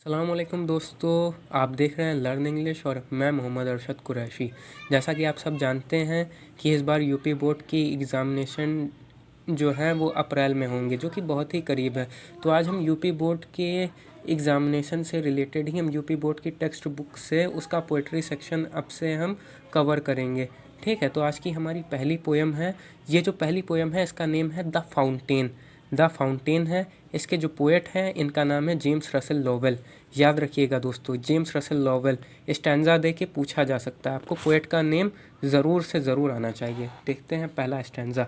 अस्सलामुअलैकुम दोस्तों, आप देख रहे हैं लर्न इंग्लिश और मैं मोहम्मद अरशद कुरैशी। जैसा कि आप सब जानते हैं कि इस बार यूपी बोर्ड की एग्ज़ामिनेशन जो है वो अप्रैल में होंगे, जो कि बहुत ही करीब है। तो आज हम यूपी बोर्ड के एग्ज़ामिनेशन से रिलेटेड ही हम यूपी बोर्ड की टेक्स्ट बुक से उसका पोइट्री सेक्शन अब से हम कवर करेंगे। ठीक है, तो आज की हमारी पहली पोयम है। ये जो पहली पोयम है इसका नेम है द फाउंटेन। द फाउंटेन है। इसके जो पोएट हैं इनका नाम है जेम्स रसेल लॉवेल। याद रखिएगा दोस्तों, जेम्स रसेल लॉवेल। स्टैंजा दे के पूछा जा सकता है, आपको पोएट का नेम ज़रूर से ज़रूर आना चाहिए। देखते हैं पहला stanza.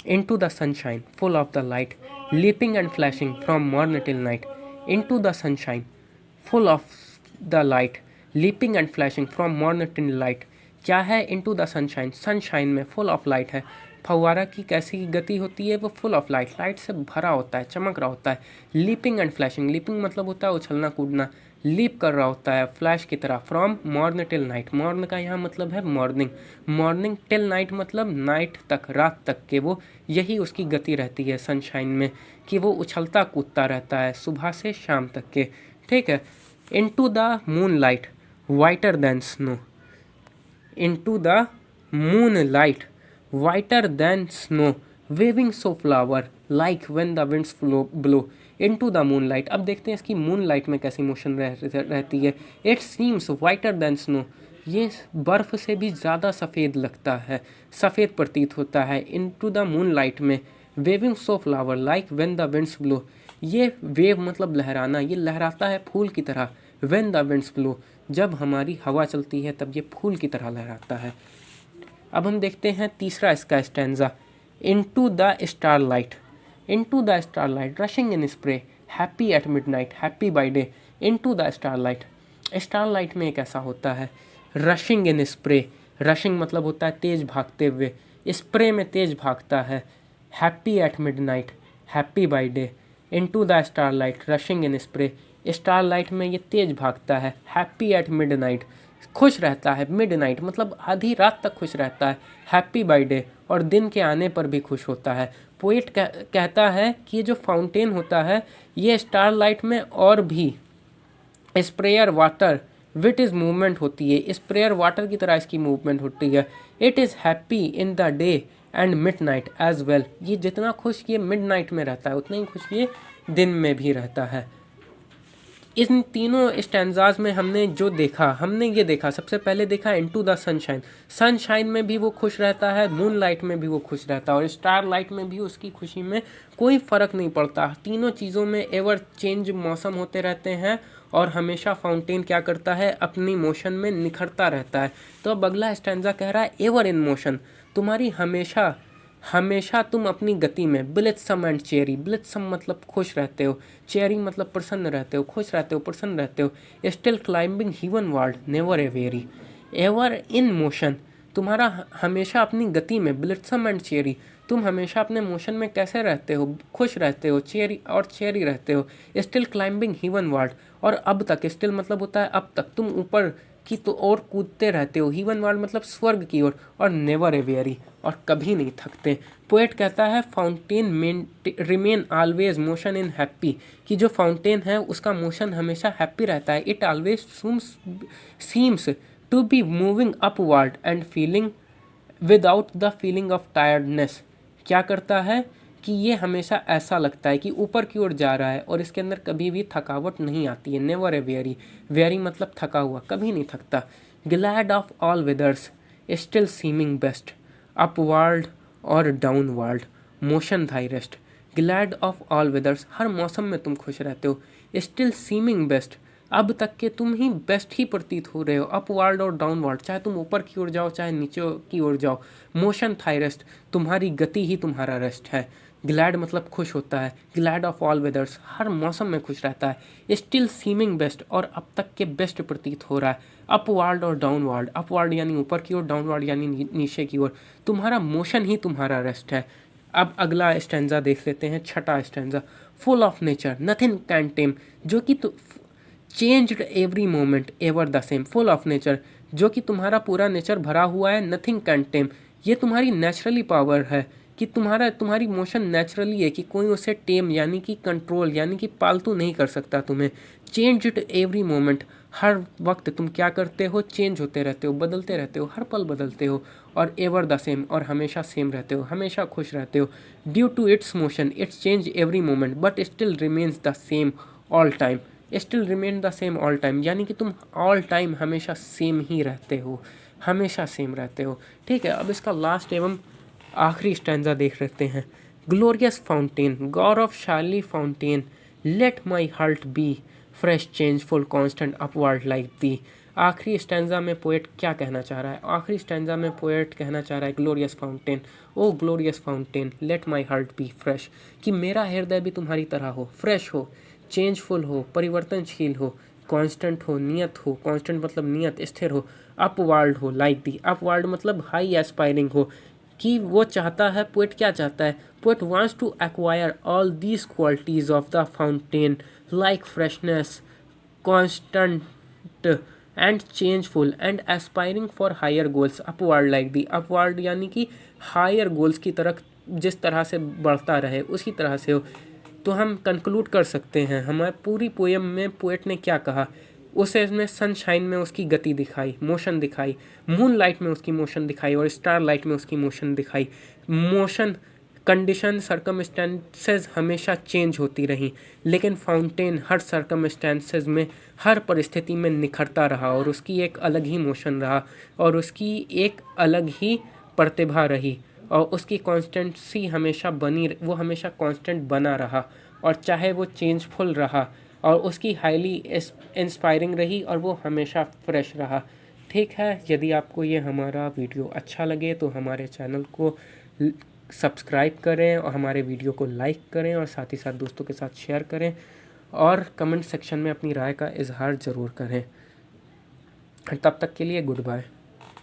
Into the sunshine, full of the light, leaping and flashing from morn till night. Into the sunshine, full of the light, leaping and flashing from morn till night. क्या है into the sunshine? सनशाइन में full of light है। फव्वारा की कैसी गति होती है? वो फुल ऑफ लाइट, लाइट से भरा होता है, चमक रहा होता है। लीपिंग एंड फ्लैशिंग, लीपिंग मतलब होता है उछलना कूदना, लीप कर रहा होता है फ्लैश की तरह। From morn till night, morn का यहाँ मतलब है मॉर्निंग, मॉर्निंग टिल नाइट मतलब नाइट तक, रात तक के वो यही उसकी गति रहती है सनशाइन में, कि वो उछलता कूदता रहता है सुबह से शाम तक के। ठीक है। Into the moon light whiter than snow, into the moon light whiter than snow, waving so flower like when the winds blow. Into the moon light, अब देखते हैं इसकी मून लाइट में कैसी मोशन रहती है। इट सीम्स वाइटर देन स्नो, ये बर्फ़ से भी ज़्यादा सफ़ेद लगता है, सफ़ेद प्रतीत होता है। इनटू द मून लाइट में waving so flower like when the winds blow, ये वेव मतलब लहराना, ये लहराता है फूल की तरह। व्हेन द विंड्स ब्लो, जब हमारी हवा चलती है तब ये फूल की तरह लहराता है। अब हम देखते हैं तीसरा इसका stanza. Into the star light, into the star light rushing in spray, happy at midnight, happy by day. Into the star light, star light में एक ऐसा होता है रशिंग इन स्प्रे, रशिंग मतलब होता है तेज़ भागते हुए, स्प्रे में तेज़ भागता है। Happy at midnight, happy by day. Into the star light rushing in spray, star light में ये तेज़ भागता है। हैप्पी एट मिडनाइट, खुश रहता है। मिडनाइट मतलब आधी रात तक खुश रहता है। हैप्पी बाय डे, और दिन के आने पर भी खुश होता है। पोइट कहता है कि ये जो फाउंटेन होता है ये स्टार लाइट में और भी sprayer water with is movement होती है, स्प्रेयर वाटर की तरह इसकी मूवमेंट होती है। It is happy in the day and mid night as well, ये जितना खुश ये मिड नाइट में रहता है उतना ही खुश ये दिन में भी रहता है। इन तीनों स्टैंजाज में हमने जो देखा, हमने ये देखा, सबसे पहले देखा इनटू द सनशाइन, सनशाइन में भी वो खुश रहता है, मून लाइट में भी वो खुश रहता है, और स्टार लाइट में भी उसकी खुशी में कोई फ़र्क नहीं पड़ता। तीनों चीज़ों में एवर चेंज मौसम होते रहते हैं, और हमेशा फाउंटेन क्या करता है, अपनी मोशन में निखरता रहता है। तो अब अगला स्टैंजा कह रहा है एवर इन मोशन, तुम्हारी हमेशा हमेशा तुम अपनी गति में। ब्लित्सम एंड चेरी, ब्लित्सम मतलब खुश रहते हो, चेरी मतलब प्रसन्न रहते हो, खुश रहते हो, प्रसन्न रहते हो। Still climbing heavenward never a weary, ever in motion, तुम्हारा हमेशा अपनी गति में। ब्लित्सम एंड चेरी, तुम हमेशा अपने मोशन में कैसे रहते हो, खुश रहते हो, चेरी और चेरी रहते हो। स्टिल क्लाइंबिंग हीवन वर्ल्ड, और अब तक, स्टिल मतलब होता है अब तक, तुम ऊपर की तो और कूदते रहते हो। हीवन वर्ल्ड मतलब स्वर्ग की ओर, और नेवर ए वेरी, और कभी नहीं थकते। पोएट कहता है fountain remain always motion in happy, कि जो फाउंटेन है उसका मोशन हमेशा हैप्पी रहता है। It always seems to be moving upward and feeling without the feeling of tiredness, क्या करता है कि ये हमेशा ऐसा लगता है कि ऊपर की ओर जा रहा है और इसके अंदर कभी भी थकावट नहीं आती है। नेवर ए वेरी, वेरी मतलब थका हुआ, कभी नहीं थकता। Glad of all weathers still seeming best, upward or downward motion thy rest. Glad of all weathers, हर मौसम में तुम खुश रहते हो। स्टिल सीमिंग बेस्ट, अब तक के तुम ही बेस्ट ही प्रतीत हो रहे हो। अपवर्ल्ड और डाउनवर्ल्ड, चाहे तुम ऊपर की ओर जाओ चाहे नीचे की ओर जाओ। मोशन थाई रेस्ट, तुम्हारी गति ही तुम्हारा रेस्ट है। ग्लैड मतलब खुश होता है। ग्लैड ऑफ ऑल वेदर्स, हर मौसम में खुश रहता है। स्टिल सीमिंग बेस्ट, और अब तक के बेस्ट प्रतीत हो रहा है। अपवर्ल्ड और डाउनवर्ल्ड, अपवर्ल्ड यानी ऊपर की ओर, डाउनवर्ल्ड यानी नीचे की ओर। तुम्हारा मोशन ही तुम्हारा रेस्ट है। अब अगला स्टैंजा देख लेते हैं, छठा stanza. Full of nature nothing can टेम, जो कि changed every moment ever the same. Full of nature, जो कि तुम्हारा पूरा नेचर भरा हुआ है। नथिंग कैन टेम, ये तुम्हारी नेचुरली पावर है, कि तुम्हारी मोशन नेचुरली है, कि कोई उसे टेम यानी कि कंट्रोल यानी कि पालतू नहीं कर सकता तुम्हें। चेंज इट एवरी मोमेंट, हर वक्त तुम क्या करते हो, चेंज होते रहते हो, बदलते रहते हो, हर पल बदलते हो। और एवर द सेम, और हमेशा सेम रहते हो, हमेशा खुश रहते हो। Due to its motion its change every moment but still remains the same all time. Still remain the same all time, यानी कि तुम ऑल टाइम हमेशा सेम ही रहते हो, हमेशा सेम रहते हो। ठीक है, अब इसका लास्ट एवं आखिरी स्टैंजा देख लेते हैं। ग्लोरियस फाउंटेन, गॉड ऑफ शार्ली fountain, let my heart be fresh changeful constant upward like thee. आखिरी स्टैंजा में पोएट क्या कहना चाह रहा है? आखिरी स्टैंजा में पोएट कहना चाह रहा है glorious fountain, O glorious fountain, let my heart be fresh, कि मेरा हृदय भी तुम्हारी तरह हो, फ्रेश हो, चेंजफुल हो, परिवर्तनशील हो, कांस्टेंट हो, नियत हो, कांस्टेंट मतलब नियत, स्थिर हो, अपवर्ल्ड हो, लाइक दी, अपवर्ल्ड मतलब हाई एस्पायरिंग हो। कि वो चाहता है, पोएट क्या चाहता है? Poet wants to acquire all these qualities of the fountain like freshness, constant and changeful and aspiring for higher goals upward like thee. Upward यानी कि हायर गोल्स की तरफ जिस तरह से बढ़ता रहे उसी तरह से हो। तो हम कंक्लूड कर सकते हैं, हमारे पूरी पोएम में पोएट ने क्या कहा, उसे इसमें सनशाइन में उसकी गति दिखाई, मोशन दिखाई, मून लाइट में उसकी मोशन दिखाई और स्टार लाइट में उसकी मोशन दिखाई। मोशन, कंडीशन, सर्कमस्टेंसेस हमेशा चेंज होती रहीं, लेकिन फाउंटेन हर सर्कमस्टेंसेस में, हर परिस्थिति में निखरता रहा और उसकी एक अलग ही मोशन रहा और उसकी एक अलग ही प्रतिभा रही और उसकी कॉन्स्टेंसी हमेशा बनी, वो हमेशा कांस्टेंट बना रहा और चाहे वो चेंजफुल रहा और उसकी हाईली इंस्पायरिंग रही और वो हमेशा फ्रेश रहा। ठीक है, यदि आपको ये हमारा वीडियो अच्छा लगे तो हमारे चैनल को सब्सक्राइब करें और हमारे वीडियो को लाइक करें और साथ ही साथ दोस्तों के साथ शेयर करें और कमेंट सेक्शन में अपनी राय का इजहार ज़रूर करें। तब तक के लिए गुड बाय।